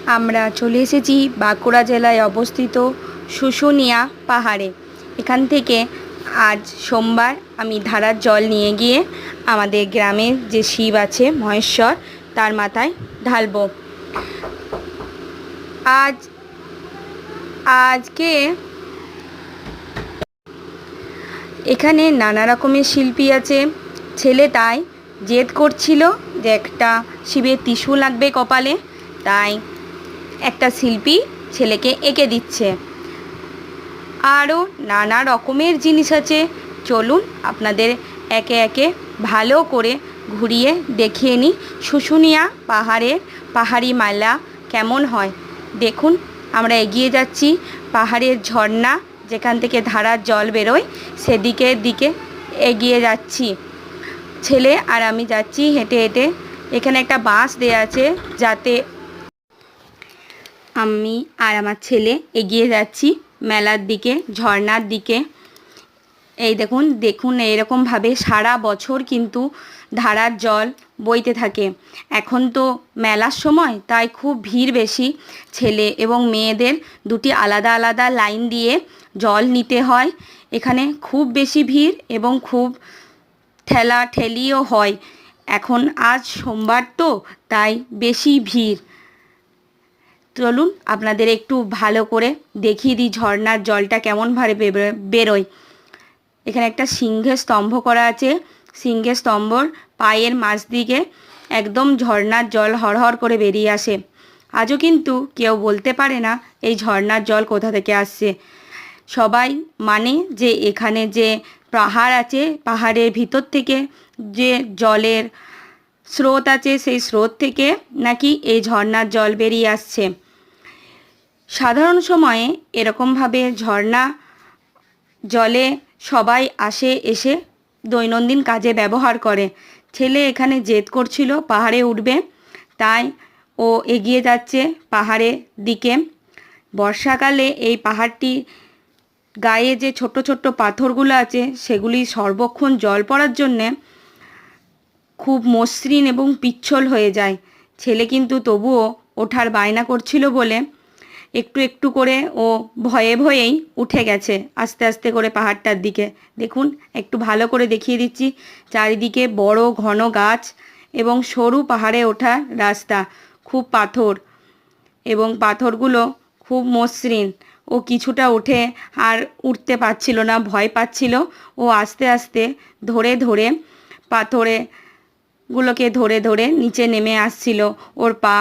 আমরা চলে এসেছি বাঁকুড়া জেলায় অবস্থিত শুশুনিয়া পাহাড়ে। এখান থেকে আজ সোমবার আমি ধারার জল নিয়ে গিয়ে আমাদের গ্রামের যে শিব আছে মহেশ্বর তার মাথায় ঢালব। আজকে এখানে নানা রকমের শিল্পী আছে। ছেলে তাই জেদ করছিল যে একটা শিবের ত্রিশূল লাগবে কপালে, তাই একটা শিল্পী ছেলেকে এঁকে দিচ্ছে। আরও নানা রকমের জিনিস আছে, চলুন আপনাদের একে একে ভালো করে ঘুরিয়ে দেখিয়ে নিই শুশুনিয়া পাহাড়ের পাহাড়ি মেলা কেমন হয়। দেখুন, আমরা এগিয়ে যাচ্ছি, পাহাড়ের ঝর্ণা যেখান থেকে ধারার জল বেরোয় সেদিকের দিকে এগিয়ে যাচ্ছি। ছেলে আর আমি যাচ্ছি হেঁটে হেঁটে। এখানে একটা বাঁশ দেয়া আছে, যাতে আমি আর আমার ছেলে এগিয়ে যাচ্ছি মেলার দিকে, ঝর্ণার দিকে। এই দেখুন দেখুন এরকমভাবে সারা বছর কিন্তু ধারার জল বইতে থাকে। এখন তো মেলার সময়, তাই খুব ভিড় বেশি। ছেলে এবং মেয়েদের দুটি আলাদা আলাদা লাইন দিয়ে জল নিতে হয়। এখানে খুব বেশি ভিড় এবং খুব ঠেলাঠেলিও হয়। এখন আজ সোমবার তো, তাই বেশি ভিড়। চলুন আপনাদের একটু ভালো করে দেখিয়ে দিই ঝর্ণার জলটা কেমনভাবে বেরোয়। এখানে একটা সিংহের স্তম্ভ করা আছে। সিংহের স্তম্ভর পায়ের মাঝ দিকে একদম ঝর্ণার জল হরহর করে বেরিয়ে আসে। আজও কিন্তু কেউ বলতে পারে না এই ঝর্ণার জল কোথা থেকে আসছে। সবাই মানে যে এখানে যে পাহাড় আছে, পাহাড়ের ভিতর থেকে যে জলের স্রোত আছে, সেই স্রোত থেকে নাকি এই ঝর্ণার জল বেরিয়ে আসছে। সাধারণ সময়ে এরকমভাবে ঝর্ণা জলে সবাই এসে দৈনন্দিন কাজে ব্যবহার করে। ছেলে এখানে জেদ করছিল পাহাড়ে উঠবে, তাই ও এগিয়ে যাচ্ছে পাহাড়ের দিকে। বর্ষাকালে এই পাহাড়টি গায়ে যে ছোট ছোট পাথরগুলো আছে সেগুলি সর্বক্ষণ জল পড়ার জন্যে খুব মসৃণ এবং পিচ্ছিল হয়ে যায়। ছেলে কিন্তু তবুও ওঠার বায়না করছিল বলে একটু একটু করে ও ভয়ে ভয়েই উঠে গেছে আস্তে আস্তে করে পাহাড়টার দিকে। দেখুন, একটু ভালো করে দেখিয়ে দিচ্ছি। চারিদিকে বড় ঘন গাছ এবং সরু পাহাড়ে ওঠার রাস্তা, খুব পাথর এবং পাথরগুলো খুব মসৃণ। ও কিছুটা উঠে আর উঠতে পারছিল না, ভয় পাচ্ছিল। ও আস্তে আস্তে ধরে ধরে পাথরগুলোকে ধরে ধরে নিচে নেমে আসছিল। ওর পা